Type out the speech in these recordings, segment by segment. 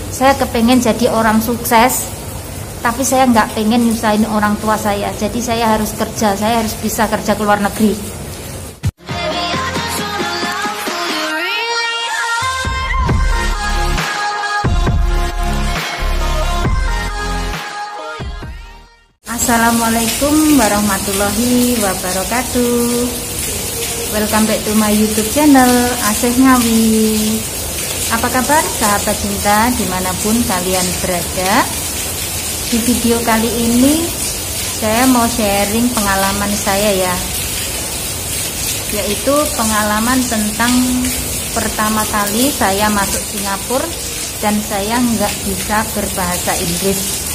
Saya kepengen jadi orang sukses, tapi saya nggak pengen nyusahin orang tua saya. Jadi saya harus kerja, saya harus bisa kerja ke luar negeri. Assalamualaikum warahmatullahi wabarakatuh. Welcome back to my YouTube channel Asih Ngawi. Apa kabar sahabat cinta dimanapun kalian berada? Di video kali ini saya mau sharing pengalaman saya ya, yaitu pengalaman tentang pertama kali saya masuk Singapura dan saya nggak bisa berbahasa Inggris.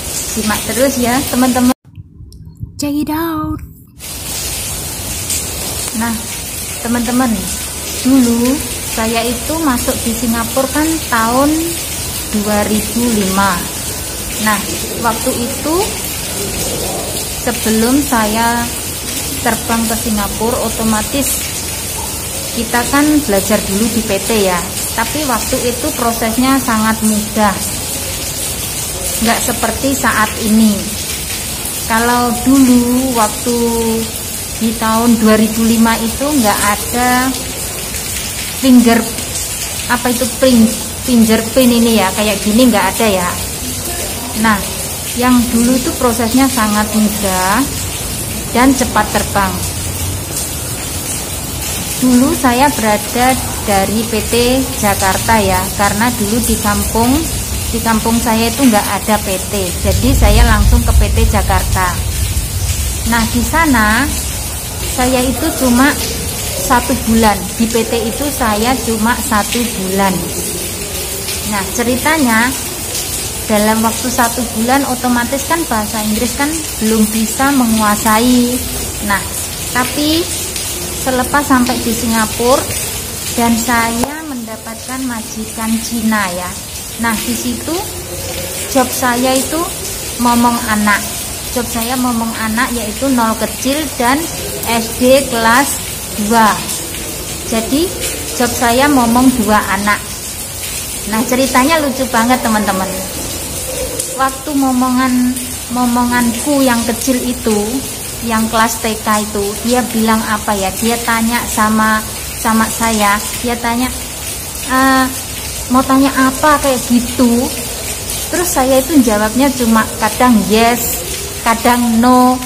Simak terus ya teman-teman. Check it out. Nah teman-teman, dulu saya itu masuk di Singapura kan tahun 2005. Nah waktu itu sebelum saya terbang ke Singapura, otomatis kita kan belajar dulu di PT ya. Tapi waktu itu prosesnya sangat mudah, nggak seperti saat ini. Kalau dulu waktu di tahun 2005 itu nggak ada fingerprint ini ya, kayak gini nggak ada ya. Nah yang dulu itu prosesnya sangat mudah dan cepat terbang. Dulu saya berada dari PT Jakarta ya, karena dulu di kampung saya itu nggak ada PT, jadi saya langsung ke PT Jakarta. Nah di sana saya itu cuma 1 bulan, di PT itu saya cuma 1 bulan. Nah ceritanya dalam waktu 1 bulan otomatis kan bahasa Inggris kan belum bisa menguasai. Nah tapi selepas sampai di Singapura dan saya mendapatkan majikan Cina ya. Nah di situ job saya itu momong anak. Job saya momong anak yaitu 0 kecil dan SD kelas 2. Jadi job saya momong 2 anak. Nah ceritanya lucu banget teman-teman. Waktu momonganku yang kecil itu, yang kelas TK itu, dia bilang apa ya? Dia tanya sama saya. Dia tanya, mau tanya apa kayak gitu. Terus saya itu jawabnya cuma kadang yes, kadang no.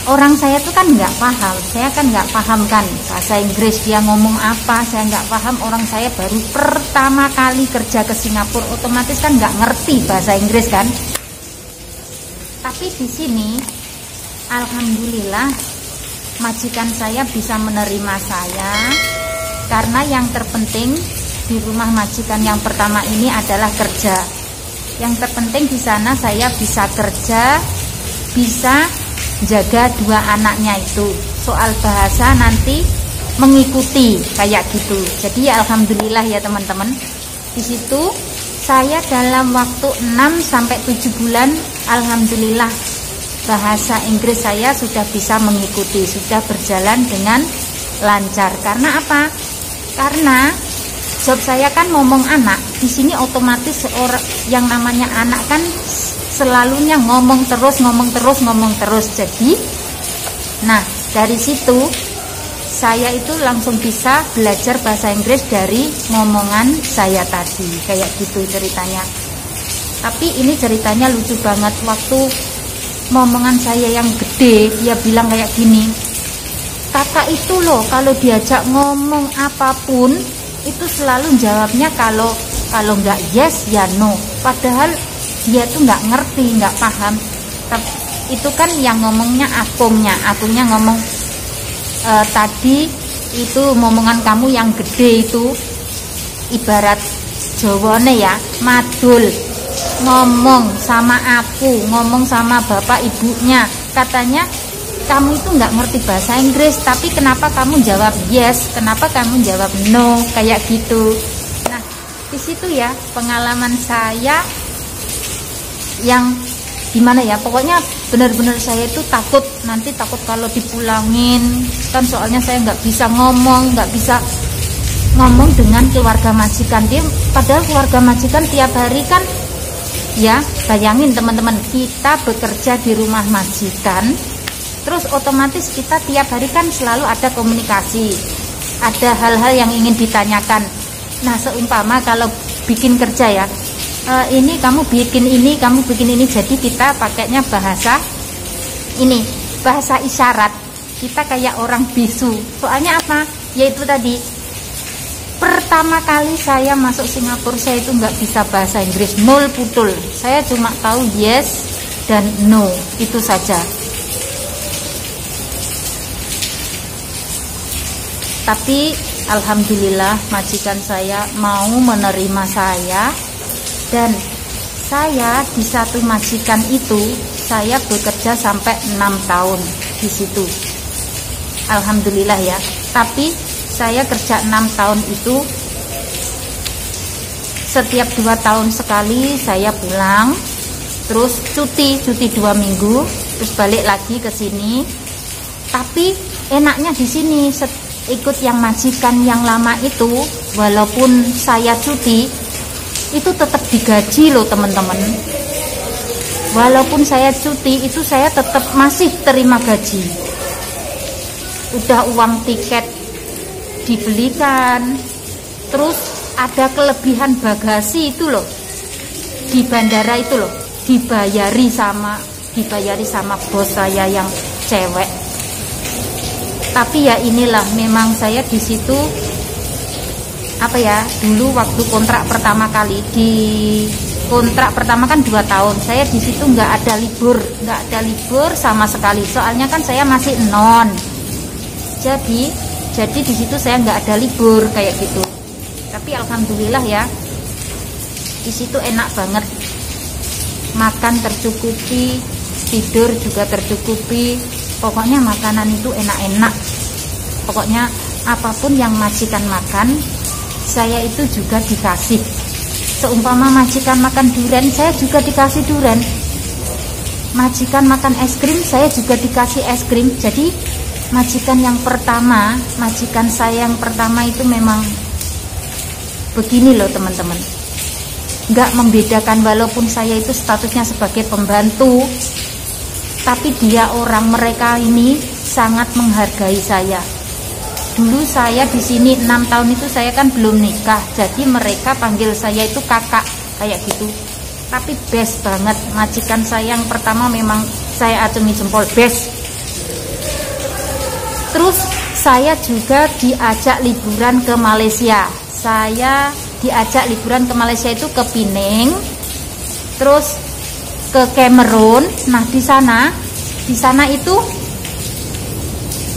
Orang saya tuh kan nggak paham, saya kan nggak paham kan bahasa Inggris, dia ngomong apa saya nggak paham. Orang saya baru pertama kali kerja ke Singapura, otomatis kan nggak ngerti bahasa Inggris kan. Tapi di sini alhamdulillah majikan saya bisa menerima saya, karena yang terpenting di rumah majikan yang pertama ini adalah kerja. Yang terpenting di sana saya bisa kerja, bisa jaga 2 anaknya itu. Soal bahasa nanti mengikuti kayak gitu. Jadi ya alhamdulillah ya teman-teman. Di situ saya dalam waktu 6 sampai 7 bulan alhamdulillah bahasa Inggris saya sudah bisa mengikuti, sudah berjalan dengan lancar. Karena apa? Karena job saya kan ngomong anak. Di sini otomatis seorang yang namanya anak kan selalunya ngomong terus. Jadi, nah dari situ saya itu langsung bisa belajar bahasa Inggris dari ngomongan saya tadi, kayak gitu ceritanya. Tapi ini ceritanya lucu banget. Waktu ngomongan saya yang gede, dia bilang kayak gini, kakak itu loh kalau diajak ngomong apapun itu selalu jawabnya kalau nggak yes ya no. Padahal dia tuh nggak ngerti, nggak paham. Itu kan yang ngomongnya akungnya ngomong tadi itu ngomongan kamu yang gede itu ibarat Jawane ya, madul, ngomong sama aku, ngomong sama bapak ibunya, katanya kamu itu nggak ngerti bahasa Inggris, tapi kenapa kamu jawab yes, kenapa kamu jawab no, kayak gitu. Nah di situ ya pengalaman saya yang gimana ya, pokoknya benar-benar saya itu takut kalau dipulangin kan, soalnya saya nggak bisa ngomong, nggak bisa ngomong dengan keluarga majikan. Dia padahal keluarga majikan tiap hari kan, ya bayangin teman-teman, kita bekerja di rumah majikan, terus otomatis kita tiap hari kan selalu ada komunikasi, ada hal-hal yang ingin ditanyakan. Nah seumpama kalau bikin kerja ya, ini kamu bikin ini, kamu bikin ini, jadi kita pakainya bahasa ini, bahasa isyarat. Kita kayak orang bisu. Soalnya apa? Yaitu tadi, pertama kali saya masuk Singapura, saya itu nggak bisa bahasa Inggris, nol putul. Saya cuma tahu yes dan no, itu saja. Tapi alhamdulillah majikan saya mau menerima saya, dan saya di satu majikan itu saya bekerja sampai 6 tahun di situ. Alhamdulillah ya. Tapi saya kerja 6 tahun itu, setiap 2 tahun sekali saya pulang, terus cuti 2 minggu, terus balik lagi ke sini. Tapi enaknya di sini ikut yang majikan yang lama itu, walaupun saya cuti, itu tetap digaji loh teman-teman. Walaupun saya cuti, itu saya tetap masih terima gaji. Udah uang tiket dibelikan, terus ada kelebihan bagasi itu loh, di bandara itu loh, dibayari sama bos saya yang cewek. Tapi ya inilah, memang saya di situ apa ya, dulu waktu kontrak pertama kali, di kontrak pertama kan 2 tahun, saya di situ nggak ada libur sama sekali. Soalnya kan saya masih non, jadi di situ saya nggak ada libur kayak gitu. Tapi alhamdulillah ya, di situ enak banget, makan tercukupi, tidur juga tercukupi. Pokoknya makanan itu enak-enak. Pokoknya apapun yang majikan makan, saya itu juga dikasih. Seumpama majikan makan durian, saya juga dikasih durian. Majikan makan es krim, saya juga dikasih es krim. Jadi majikan saya yang pertama itu memang begini loh teman-teman, nggak membedakan. Walaupun saya itu statusnya sebagai pembantu, tapi mereka ini sangat menghargai saya. Dulu saya di sini 6 tahun itu saya kan belum nikah, jadi mereka panggil saya itu kakak kayak gitu. Tapi best banget, majikan saya yang pertama memang saya acungi jempol, best. Terus saya juga diajak liburan ke Malaysia. Saya diajak liburan ke Malaysia itu ke Penang, terus ke Cameroon. Nah di sana itu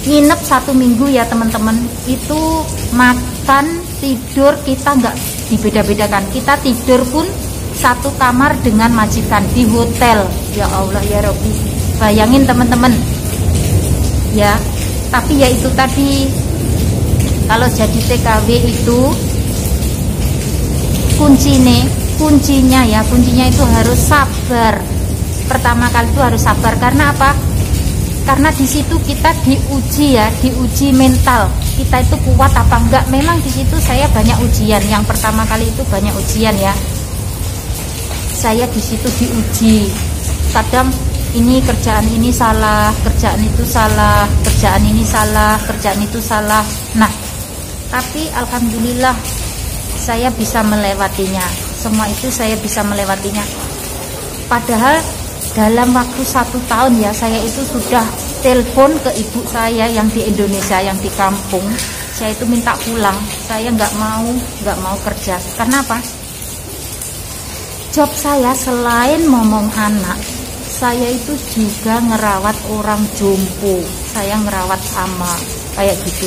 nginep 1 minggu ya teman-teman. Itu makan tidur kita nggak dibeda-bedakan. Kita tidur pun satu kamar dengan majikan di hotel. Ya Allah ya Rabbi, bayangin teman-teman ya. Tapi ya itu tadi, kalau jadi TKW itu kuncinya itu harus sabar. Pertama kali itu harus sabar. Karena apa? Karena di situ kita diuji mental. Kita itu kuat apa enggak. Memang di situ saya banyak ujian. Yang pertama kali itu banyak ujian ya. Saya di situ diuji. Kadang ini kerjaan ini salah, kerjaan itu salah, kerjaan ini salah, kerjaan itu salah. Nah, tapi alhamdulillah saya bisa melewatinya. Semua itu saya bisa melewatinya. Padahal dalam waktu 1 tahun ya, saya itu sudah telepon ke ibu saya yang di Indonesia, yang di kampung. Saya itu minta pulang. Saya nggak mau kerja. Karena apa? Job saya selain ngomong anak, saya itu juga ngerawat orang jompo. Saya ngerawat sama kayak gitu.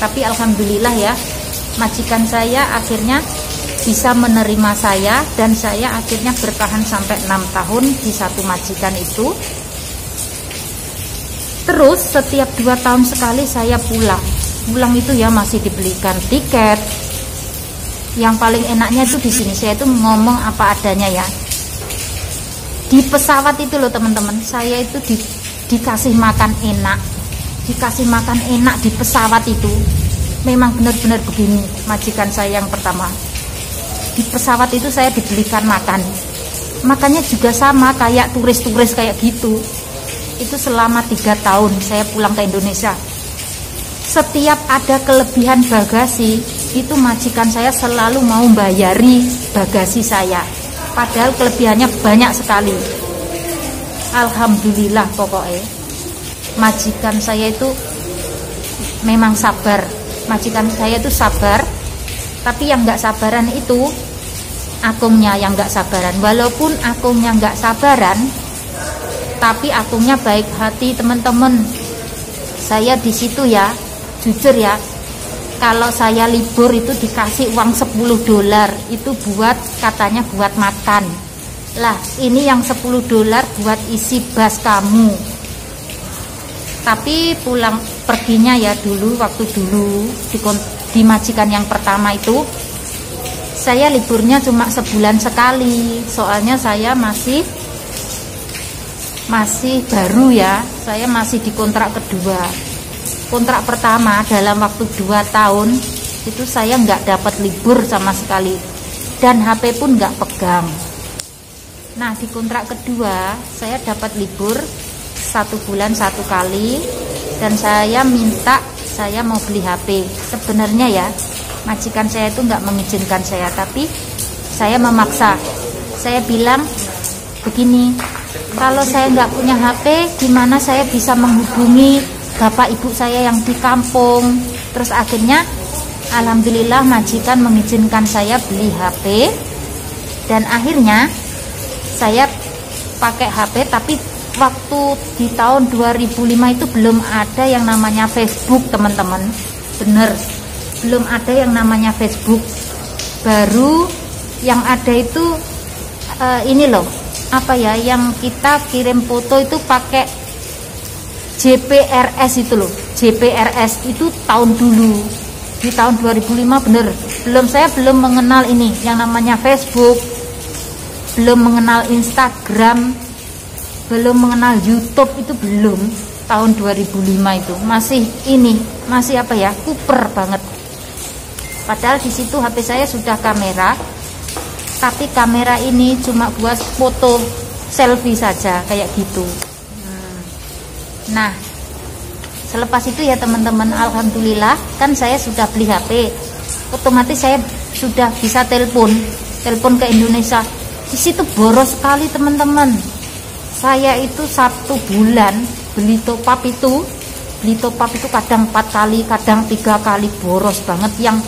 Tapi alhamdulillah ya, majikan saya akhirnya bisa menerima saya, dan saya akhirnya bertahan sampai 6 tahun di satu majikan itu. Terus setiap 2 tahun sekali saya pulang itu ya masih dibelikan tiket. Yang paling enaknya itu di sini, saya itu ngomong apa adanya ya. Di pesawat itu loh teman-teman, saya itu dikasih makan enak di pesawat itu. memang benar-benar begini majikan saya yang pertama. Di pesawat itu saya dibelikan makan, makannya juga sama kayak turis-turis kayak gitu. Itu selama 3 tahun saya pulang ke Indonesia. Setiap ada kelebihan bagasi, itu majikan saya selalu mau bayari bagasi saya, padahal kelebihannya banyak sekali. Alhamdulillah, pokoknya majikan saya itu memang sabar. Majikan saya itu sabar, tapi yang nggak sabaran itu akungnya yang nggak sabaran. Walaupun akungnya nggak sabaran, tapi akungnya baik hati, teman-teman. Saya di situ ya, jujur ya, kalau saya libur itu dikasih uang $10, itu buat, katanya buat makan. Lah, ini yang $10 buat isi bas kamu. Tapi pulang perginya ya dulu, waktu dulu di majikan yang pertama itu, saya liburnya cuma sebulan sekali. Soalnya saya masih baru ya, saya masih di kontrak kedua. Kontrak pertama dalam waktu 2 tahun itu saya nggak dapat libur sama sekali, dan HP pun nggak pegang. Nah, di kontrak kedua saya dapat libur 1 bulan 1 kali, dan saya minta saya mau beli HP. Sebenarnya ya majikan saya itu nggak mengizinkan saya, tapi saya memaksa. Saya bilang begini, kalau saya nggak punya HP, gimana saya bisa menghubungi bapak ibu saya yang di kampung? Terus akhirnya alhamdulillah majikan mengizinkan saya beli HP, dan akhirnya saya pakai HP. Tapi waktu di tahun 2005 itu belum ada yang namanya Facebook, teman-teman. Bener, belum ada yang namanya Facebook. Baru yang ada itu ini loh, apa ya, yang kita kirim foto itu pakai JPRS itu loh. JPRS itu tahun dulu, di tahun 2005, bener. Saya belum mengenal ini yang namanya Facebook, belum mengenal Instagram, belum mengenal YouTube, itu belum. Tahun 2005 itu masih apa ya, kuper banget. Padahal di situ HP saya sudah kamera, tapi kamera ini cuma buat foto selfie saja kayak gitu. Nah, selepas itu ya teman-teman, alhamdulillah kan saya sudah beli HP, otomatis saya sudah bisa telepon ke Indonesia. Di situ boros sekali, teman-teman. Saya itu 1 bulan beli top up itu kadang 4 kali, kadang 3 kali, boros banget. Yang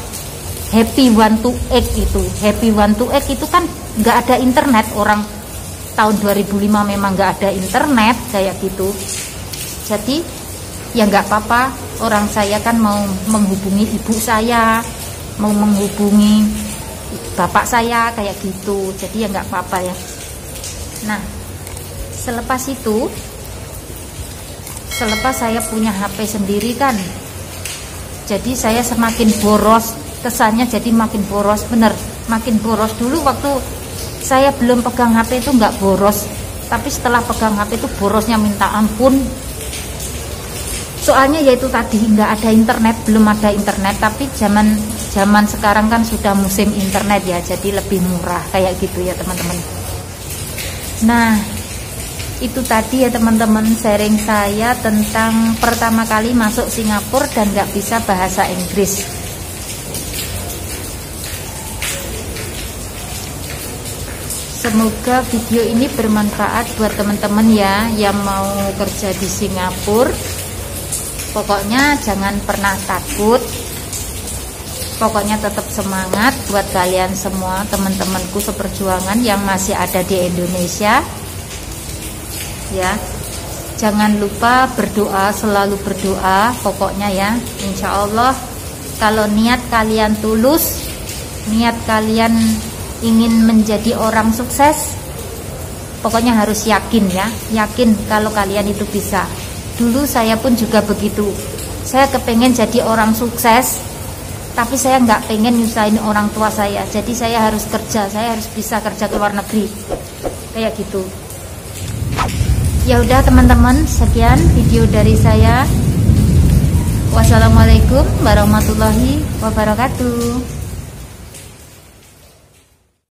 Happy One to Egg itu kan nggak ada internet. Orang tahun 2005 memang nggak ada internet kayak gitu. Jadi ya nggak apa-apa, orang saya kan mau menghubungi ibu saya, mau menghubungi bapak saya kayak gitu, jadi ya nggak apa-apa ya. Nah, selepas saya punya HP sendiri kan, jadi saya semakin boros, kesannya jadi makin boros, bener, makin boros. Dulu waktu saya belum pegang HP itu nggak boros, tapi setelah pegang HP itu borosnya minta ampun. Soalnya yaitu tadi nggak ada internet, belum ada internet. Tapi zaman sekarang kan sudah musim internet ya, jadi lebih murah kayak gitu ya teman-teman. Nah, itu tadi ya teman-teman, sharing saya tentang pertama kali masuk Singapura dan nggak bisa bahasa Inggris. Semoga video ini bermanfaat buat teman-teman ya yang mau kerja di Singapura. Pokoknya jangan pernah takut, pokoknya tetap semangat buat kalian semua, teman-temanku seperjuangan yang masih ada di Indonesia ya. Jangan lupa berdoa, selalu berdoa pokoknya ya. Insya Allah kalau niat kalian tulus, niat kalian ingin menjadi orang sukses, pokoknya harus yakin ya, yakin kalau kalian itu bisa. Dulu saya pun juga begitu, saya kepengen jadi orang sukses, tapi saya nggak pengen nyusahin orang tua saya, jadi saya harus kerja, saya harus bisa kerja ke luar negeri kayak gitu. Ya udah teman-teman, sekian video dari saya. Wassalamualaikum warahmatullahi wabarakatuh.